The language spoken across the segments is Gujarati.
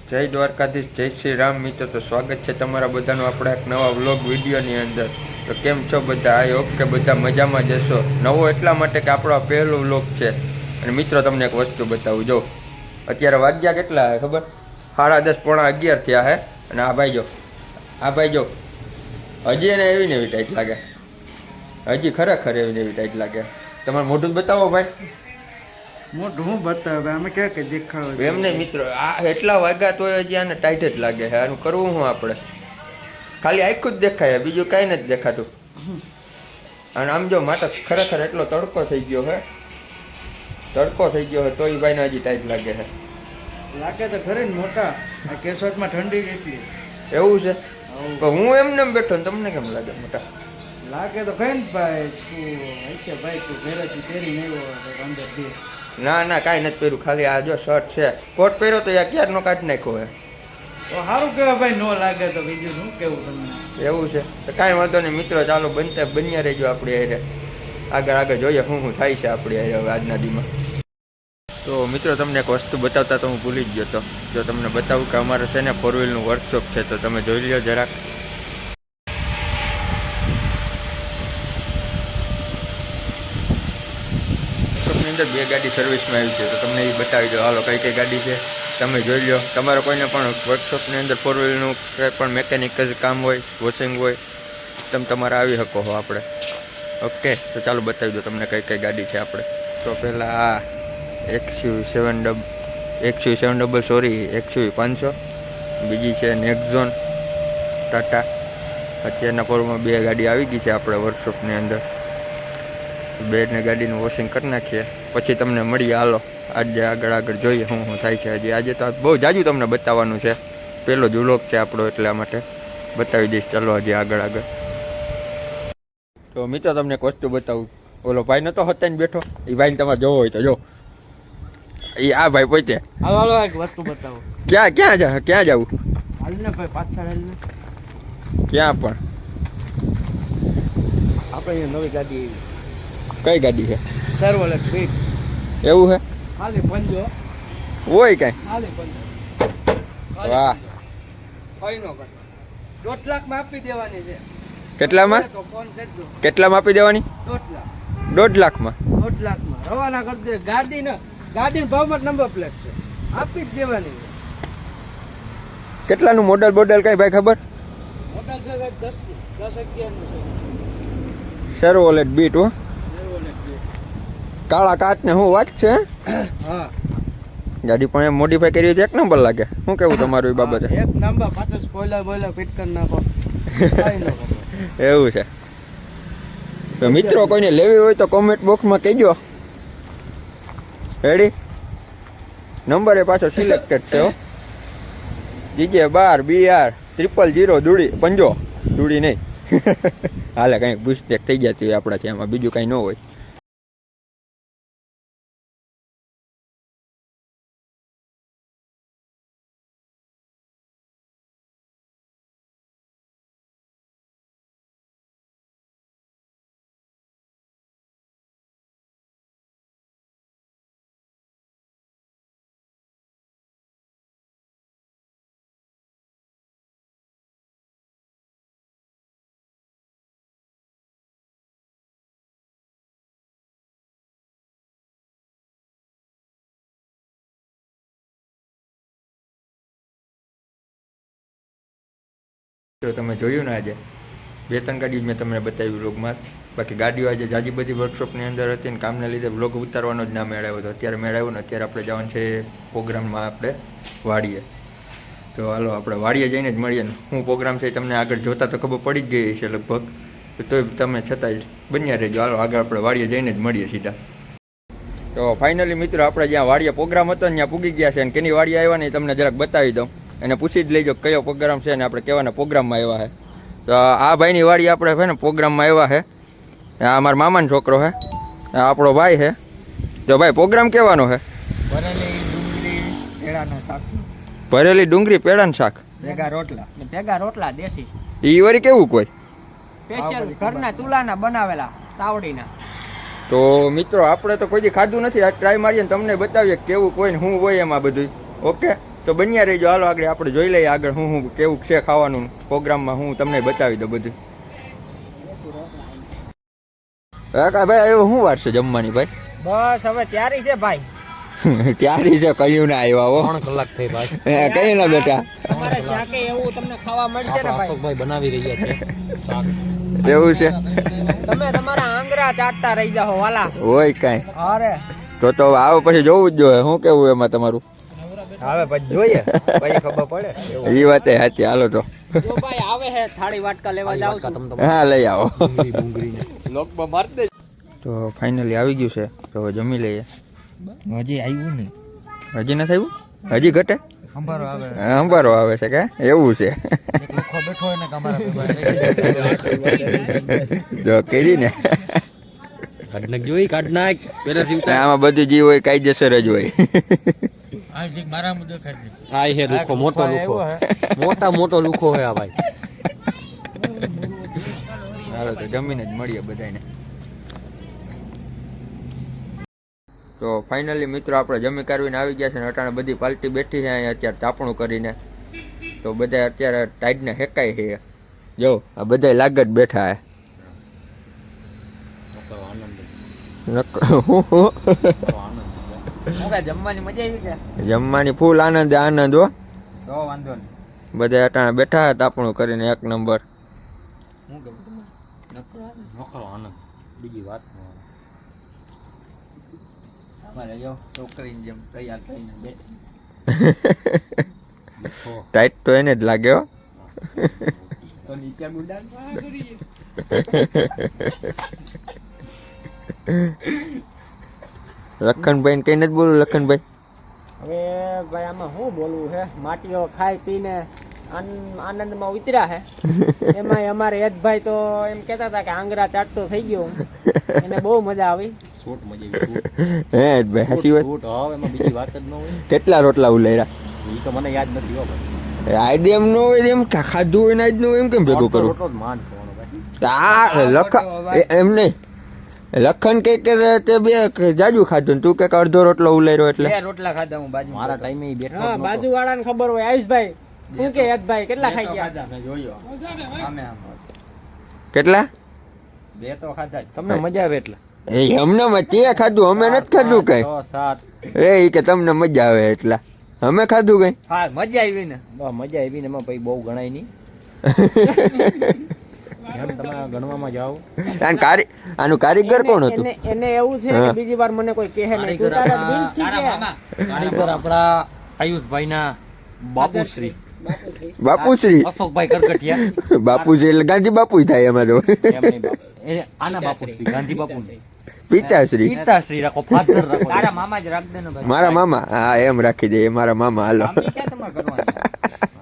જય દ્વારકાધીશ, જય શ્રી રામ. મિત્રો તો સ્વાગત છે તમારા બધાનું આપણા એક નવા વ્લોગ વિડીયોની અંદર. તો કેમ છો બધા? આઈ હોપ કે બધા મજામાં જશો. નવો એટલા માટે કે આપણો પહેલો વ્લોગ છે. અને મિત્રો તમને એક વસ્તુ બતાવું. જો અત્યારે વાગ્યા કેટલા હે ખબર? 10:30 પોણા 11 થયા હે. અને આ ભાઈ જો હજી એને એવી ને એવી ટાઈટ લાગે. હજી ખરેખર એવી ને એવી ટાઈટ લાગે. તમારે મોઢું જ બતાવો ભાઈ. મોઢું હું બતાવે અમે ક્યાં કઈ દેખાડો એમ નહીં મિત્રો, આ એટલા વાગ્યા તોય હજી આને ટાઈટ જ લાગે છે. આનું કરવું શું આપણે? ખાલી આખું જ દેખાય, બીજું કાંઈ નથી દેખાતું. અને આમ જો માટે ખરેખર એટલો તડકો થઈ ગયો છે, તોય ભાઈને હજી ટાઈટ લાગે છે. લાગે તો ખરી ને મોટા. આ કેશોદમાં ઠંડી કેટલી એવું છે? પણ હું એમને બેઠો ને તમને કેમ લાગે મોટા? લાગે તો કઈ ને ભાઈ તું હશે ભાઈ, તું ઘરેથી પહેરી નહીં હોય અંદર દે. ના કાંઈ નથી પહેર્યું, ખાલી આ જો શર્ટ છે. કોટ પહેર્યો તો યાર ક્યારનો કાઢી નાખ્યો હે. તો સારું કહેવાય ભાઈ, ન લાગે તો બીજું શું કેવું તમને? એવું છે તો કાંઈ વાંધો નહીં મિત્રો, ચાલો બન્યા રહેજો આપણી હારે. આગળ જોઈએ શું થાય છે આપણી હારે હવે આજના દીમાં. તો મિત્રો તમને એક વસ્તુ બતાવતા તો હું ભૂલી જ ગયો હતો. જો તમને બતાવું કે અમારે છે ને 4 વ્હીલનું વર્કશોપ છે, તો તમે જોઈ લો જરાક. વર્કશોપની અંદર 2 ગાડી સર્વિસમાં આવી છે, તો તમને એ બતાવી દો. હાલો કઈ કઈ ગાડી છે તમે જોઈ લો. તમારે કોઈને પણ વર્કશોપની અંદર 4 વ્હીલનું કંઈ પણ મેકેનિકલ કામ હોય, વોશિંગ હોય, તમે તમારે આવી શકો છો આપણે. ઓકે, તો ચાલો બતાવી દો તમને કઈ કઈ ગાડી છે આપણે. તો પહેલાં આ XUV 500, બીજી છે નેક્ઝોન ટાટા. અત્યારના પોરમાં 2 ગાડી આવી ગઈ છે આપણે વર્કશોપની અંદર. 2 ગાડીનું વોશિંગ કરી નાખીએ, પછી તમને મળીએ. હાલો આજે આગળ જોઈએ શું થાય છે. હજી આજે તો બહુ જાજુ તમને બતાવવાનું છે, પહેલો જ વ્લોગ છે આપણો, એટલા માટે બતાવી દઈશ. ચાલો હજી આગળ. તો મિત્રો તમને એક વસ્તુ બતાવું. ઓલો ભાઈ નતો હતાઈને બેઠો, એ ભાઈને તમારે જોવો હોય તો જો. આ ભાઈ પોતે. હાલો એક વસ્તુ બતાવો. ક્યાં જવું? હાલ ને ભાઈ પાછળ હાલ ને. ક્યાં પણ? આપણે અહીંયા નવી ગાડી કઈ ગાડી છે? સર્વલેટ બીટ. એવું છે? ખાલી પંજો હોય કઈ? ખાલી પંજો. વાહ, કઈ નો કર. 1.5 લાખમાં આપી દેવાની છે. કેટલામાં? તો ફોન કરજો. કેટલામાં આપી દેવાની? 1.5 લાખ. 1.5 લાખમાં? 1.5 લાખમાં રવાના કરી દે. ગાડીનો ભાવમાં નંબર પ્લેટ છે, આપી જ દેવાની છે. કેટલાનું મોડલ કઈ ભાઈ ખબર? મોડલ છે 10-11 નું છે. સર્વલેટ બીટ હો. સર્વલેટ બીટ. કાળા કાચ ને હું વાત છે. હા, ગાડી પણ એમ મોડિફાઈ કરી હોય એક નંબર લાગે. શું કેવું તમારું એ બાબતે? એક નંબર. પાછળ સ્પોઇલર ફિટ કરી નાખો. એવું છે? તો મિત્રો કોઈને લેવી હોય તો કોમેન્ટ બોક્સમાં કહેજો. રેડી? નંબર એ પાછો સિલેક્ટેડ છે હો. DJ 12 BR 000 દૂડી 50 દૂડી નહીં. હાલે કંઈક બુસ્ટેક થઈ જતી હોય આપણાથી, એમાં બીજું કંઈ ન હોય. તો તમે જોયું ને, આજે 2-3 ગાડી મેં તમને બતાવી વ્લોગમાં. બાકી ગાડીઓ આજે જાજી બધી વર્કશોપની અંદર હતી ને કામને લીધે વ્લોગ ઉતારવાનો જ ના મેળવ્યો હતો. અત્યારે મેળવ્યો ને અત્યારે આપણે જવાનું છે પ્રોગ્રામમાં, આપણે વાડીએ. તો હાલો આપણે વાડીએ જઈને જ મળીએ ને. શું પ્રોગ્રામ છે તમને આગળ જોતા તો ખબર પડી જ ગઈ છે લગભગ, તોય તમે છતાંય બન્યા રહેજો. હાલો આગળ આપણે વાડીએ જઈને જ મળીએ સીધા. તો ફાઇનલી મિત્રો આપણે જ્યાં વાડીએ પ્રોગ્રામ હતો ને ત્યાં પૂગી ગયા છે. અને કેની વાડીએ આવ્યા ને તમને જરાક બતાવી દઉં, અને પૂછી જ લેજો કયો પ્રોગ્રામ છે ને આપણે કેવાના પ્રોગ્રામમાં આવ્યા છે. તો આ ભાઈની વાડી આપણે છે ને પ્રોગ્રામમાં આવ્યા છે. આ અમારા મામાનો છોકરો છે, આ આપણો ભાઈ છે. તો ભાઈ પ્રોગ્રામ કેવાનો છે? ભરેલી ડુંગળી પેડાનું શાક, ભેગા રોટલા દેશી. ઈ વળી કેવું કોઈ સ્પેશિયલ ઘરના ચૂલાના બનાવેલા તાવડીના. તો મિત્રો આપણે તો કોઈ દી ખાધું નથી, આ ટ્રાય મારીએ ને તમને બતાવીએ કેવું કોઈ ને શું હોય એમાં બધું. ઓકે તો બન્યા રહેજો. હાલો આગળ આપણે જોઈ લઈએ આગળ હું કેવું છે ખાવાનું પ્રોગ્રામમાં. હું તમને બતાવી દઉં બધું. ભાઈ એવું શું વાર છે જમવાની ભાઈ? બસ હવે તૈયારી છે ભાઈ. ત્યારી છે કયું ના આવ્યા હો. 3 કલાક થઈ ભાઈ. કઈ ના બેટા તમારે શાકે એવું તમને ખાવા મળશે ને ભાઈ. અશોકભાઈ બનાવી રહ્યા છે શાક. એવું છે તમે તમારા આંગરા ચાટતા રહી જાઓ વાલા. હોય કાંઈ અરે તો આવે પછી જોવું જ જોઈએ. શું કેવું એમાં તમારું? હવે પછી જોઈએ પછી ખબર પડે. એ વાત સાચી. હાલો તો જો ભાઈ આવે હે થાળી વાટકા લેવા જાવ છું. તમ હા લઈ આવો. ડુંગળીને લોકમાં માર દે. તો ફાઇનલી આવી ગયું છે તો જમી લઈએ. હજી આવ્યું નહીં. હજી નથી આવ્યું? હજી ઘટે? અંબારો આવે. અંબારો આવે છે કે એવું છે? એક લોકો બેઠો હોય ને કમારા જો કરી ને કાઢ નાખ જોઈ કાઢ નાખ પેલાથી આમાં બધું જે હોય કાયદેસર જ હોય. આ ઠીક મારા મુદ્દે ખાઈ. આ હે લુખો મોટો લુખો મોટો લુખો હે આ ભાઈ. હાલો તો જમીને જ મળીએ બધાને. તો ફાઇનલી મિત્રો આપણે જમી કરવીને આવી ગયા છે ને અટાણે બધી પાર્ટી બેઠી છે અહીંયા અત્યારે તાપણું કરીને. તો બધા અત્યારે ટાઈડને હેકાય છે. જો આ બધા લાગત બેઠા હે. જમવાની મજા આવી કે? જમવાની ફૂલ આનંદ આનંદ હો. તો વાંધો નહીં. બધા અટાણે બેઠા હે તાપણું કરીને 1 નંબર. હું કહું નકરો આનંદ બીજી વાત ન અમારે જો છોકરીની જેમ તૈયાર થઈને બેઠી. ટાઈટ તો એને જ લાગે હો. તો નીચે મુડાન કરીએ. લખનભાઈ ને કઈ નથી બોલું. લખનભાઈ હવે ભાઈ આમાં શું બોલવું છે? માટીઓ ખાઈ પીને આનંદમાં ઉતર્યા છે. એમાં અમારે યદભાઈ તો એમ કહેતા હતા કે આંગરા ચાટતો થઈ ગયો. એને બહુ મજા આવી. શોટ મજા આવી હે ભાઈ હાચી વાત. શોટ હવે એમાં બીજી વાત જ ન હોય. કેટલા રોટલા ઉલેરા? એ તો મને યાદ નથી હો ભાઈ. આઈડિયા એમ ન હોય એમ ખાધું હોય ને જ ન હોય એમ કેમ ભેગું કરું? રોટલો જ માંડ ખાવાનો ભાઈ. એમ નહીં. લખન કે તે બે જાજુ ખાધું ને તું કે અડધો રોટલો ઉલેર્યો એટલે બે રોટલા ખાધા હું બાજુ. મારા ટાઈમે ઈ બેઠો હા બાજુ વાળાને ખબર હોય. આયુષભાઈ શું કે યદભાઈ કેટલા ખાઈ ગયા? મેં જોયો આમે આમ કેટલા? બે તો ખાધા જ. તમને મજા આવે એટલે એ અમને તે ખાધું અમે નથી ખાધું કઈ. 6 7 એ કે તમને મજા આવે એટલા અમે ખાધું કઈ. હા મજા આવી ને. મજા આવી ને એમાં પછી બહુ ગણાય નહીં. એમ તમે ગણવામાં જાઓ. આનું કારીગર કોણ હતું? એને એવું છે કે બીજી વાર મને કોઈ કહે નહીં. તું તારા દિલથી કે. કારીગર આપણા આયુષભાઈના બાપુશ્રી બાપુશ્રી અશોકભાઈ કરકટિયા. બાપુશ્રી એટલે ગાંધી બાપુ થાય એમાં તો. એમ નહીં બાપુ. આના બાપુશ્રી ગાંધી બાપુ નહીં. પિતાશ્રી પિતાશ્રી રાખો ફાધર રાખો. તારા મામા જ રાખ દે ને ભાઈ. મારા મામા. હા એમ રાખી દે. મારા મામા. હાલો આમ ક્યાં તમારે કરવાની?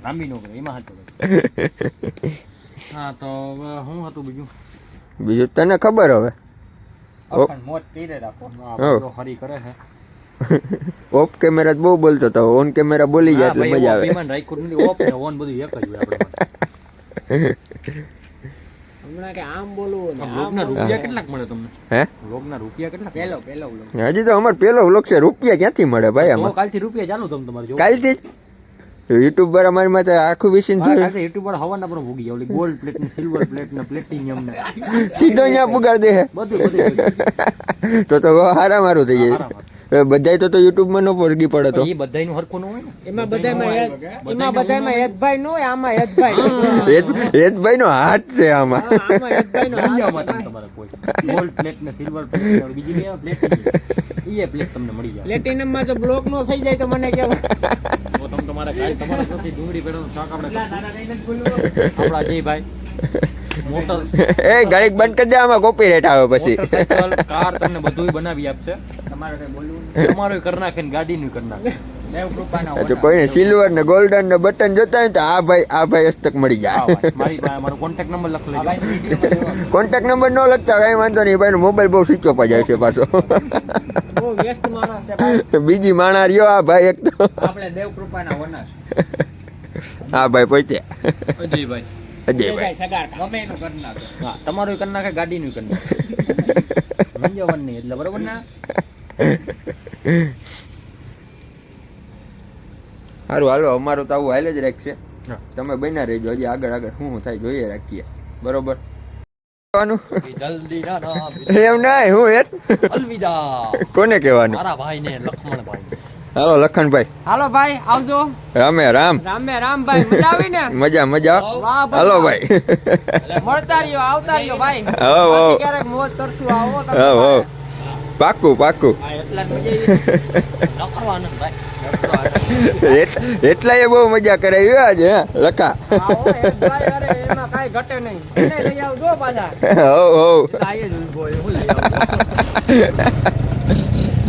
લાંબી નો કરે એમાં હતું. હા તો હવે શું હતું બીજું? બીજું તને ખબર હવે. અખંડ મોત પીરે રાખો. આ બધો હરી કરે છે. ઓફ કેમેરા બહુ બોલતો હતો. ઓન કેમેરા બોલી જાય એટલે મજા આવે. ઓપન રાખ્યું નથી. ઓફ ને ઓન બધું એક જ હોય આપણે. હમણાં કે આમ બોલવું ને લોગના રૂપિયા કેટલાક મળે તમને? હે લોગના રૂપિયા કેટલાક મળે? પેલો વ્લોગ. હજી તો અમાર પેલો વ્લોગ છે. રૂપિયા ક્યાંથી મળે ભાઈ તો આમાં? કાલથી રૂપિયા ચાલુ તમે તમારે જો. કાલથી જ યુટ્યુબ પર અમારી માટે આખું વિસીન જોયું. કાલથી યુટ્યુબ પર હવાના પર ભૂગી ગયા. ઓલી ગોલ્ડ પ્લેટ ને સિલ્વર પ્લેટ ને પ્લેટિનિયમ ને સીધો અહીંયા પુગાડ દે. બધું તો હારા મારું થઈ જાય. બધાય તો યુટ્યુબ માં ન પડગી પડે તો. એ બધાયનું હરખું ન હોય ને. એમાં બધામાં યદભાઈ નો હોય. આમાં યદભાઈ હેતભાઈ નો હાથ છે આમાં. આમાં યદભાઈ નો દુનિયામાં તમે તમારે કોઈ ગોલ્ડ પ્લેટ ને સિલ્વર પ્લેટ ને બીજી બે પ્લેટ એ પ્લેટ તમને મળી જાય. પ્લેટિનમ માં જો બ્લોક નો થઈ જાય તો મને કેવું? તો તમે તમારે કાલ તમારે નથી ડુંગળી પેડાનું શાક આપણે આપણા જયભાઈ મોટર એ ગાડી બંધ કરી દે. આમાં કોપીરાઈટ આવે પછી. મોટરસાઇકલ કાર તમને બધુંય બનાવી આપશે. તમારે કઈ બોલવું તમારું કરી નાખે ને ગાડીનું કરી નાખે. દેવ કૃપાના તો કોઈને સિલ્વર ને ગોલ્ડન ને બટન જોતા હોય તો આ ભાઈ હસ્તક મળી હા જાય. ભાઈ, મારી પાસે મારો કોન્ટેક્ટ નંબર લખ લેજો. ભાઈ વિડીયોમાં કોન્ટેક્ટ નંબર ન લખતા કઈ વાંધો નહીં. ભાઈ મોબાઈલ બહુ સ્વિચ ઓફ જાય છે પાછો. બહુ વ્યસ્ત માણસ છે ભાઈ. બીજી માણા રહ્યો આ ભાઈ એક તો. આપણે દેવ કૃપાના વનસ હા ભાઈ પોતે અજયભાઈ અજયભાઈ. સગાડ ગમે એનું કરી નાખો. હા તમારું કરી નાખે ગાડીનું કરી નાખે. મૂંઝવણ નહીં એટલે બરોબર ને. સારું હાલો અમારું તો આવું હાલે જ રાખશે હા. તમે બન્યા રહેજો હજી આગળ આગળ શું થાય જોઈએ રાખીએ બરોબર કહેવાનું જલ્દી ના ના એમ ના હું હેત અલવિદા કોને કહેવાનું મારા ભાઈને લક્ષ્મણભાઈ હાલો લખનભાઈ હાલો ભાઈ આવજો રામે રામ રામે રામ ભાઈ મજા આવી ને મજા મજા વાહ ભાઈ, હાલો વાહ. ભાઈ મળતા રહ્યો આવતા રહ્યો ભાઈ હવ, હવ. પછી ક્યારેક મોજ કરશું આવો તમે હવ હવ ભાઈ. પાક્કું પાક્કું હા, એટલા જ મજા આવી. લખવાનો ભાઈ એટલા એ બહુ મજા કરાવી હો આજે હે, લખા આવો એક ભાઈ અરે એમાં કાંઈ ઘટે નહીં એને લઈ આવજો પાછા હવ હવ આયે જ ઊભો હોય, હું લઈ આવું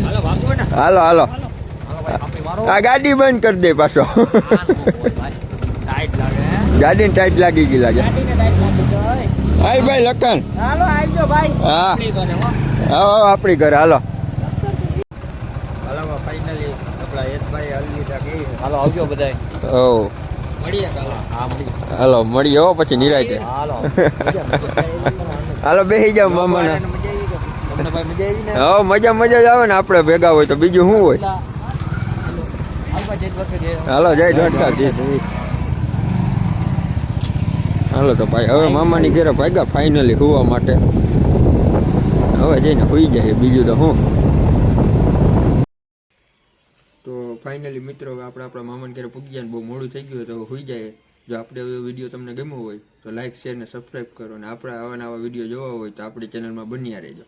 હાલો ભાગો ને હાલો હાલો હાલો ભાઈ આપી મારો આ ગાડી બંધ કરી દે પાછો ટાઈટ લાગે હે ગાડીને ટાઈટ લાગી ગઈ લાગે ગાડીને ટાઈટ લાગી જાય હાય ભાઈ લખન હાલો આવજો ભાઈ હા આપણી ઘરે હો આવો આપણી ઘરે હાલો હાલો ફાઇનલી આપણા યશભાઈ અલવિદા કહી હાલો આવજો બધાય ઓ મળીએ કાલે હા મળી હાલો મળીએ હો પછી નિરાયતે હાલો હાલો બેસી જાવ મામાના મજા આવી ગઈ તમને ભાઈ મજા આવી ને હા મજા મજા જ આવે ને આપણે ભેગા હોય તો બીજું શું હોય હાલ ભાઈ જય દ્વારકા જય હાલો જય દ્વારકાધીશ હાલો તો ભાઈ હવે મામાની ઘરે ભાગ્યા ફાઇનલી હોવા માટે હવે જઈને હોઈ જાય બીજું તો શું તો ફાઇનલી મિત્રો હવે આપણે આપણા મામાને ઘરે પૂગી ગયા ને બહુ મોડું થઈ ગયું તો હવે હોઈ જાય જો આપણે હવે વિડીયો તમને ગમ્યો હોય તો લાઇક શેર ને સબસ્ક્રાઈબ કરો અને આપણે આવા નવા વિડીયો જોવા હોય તો આપણી ચેનલમાં બન્યા રહેજો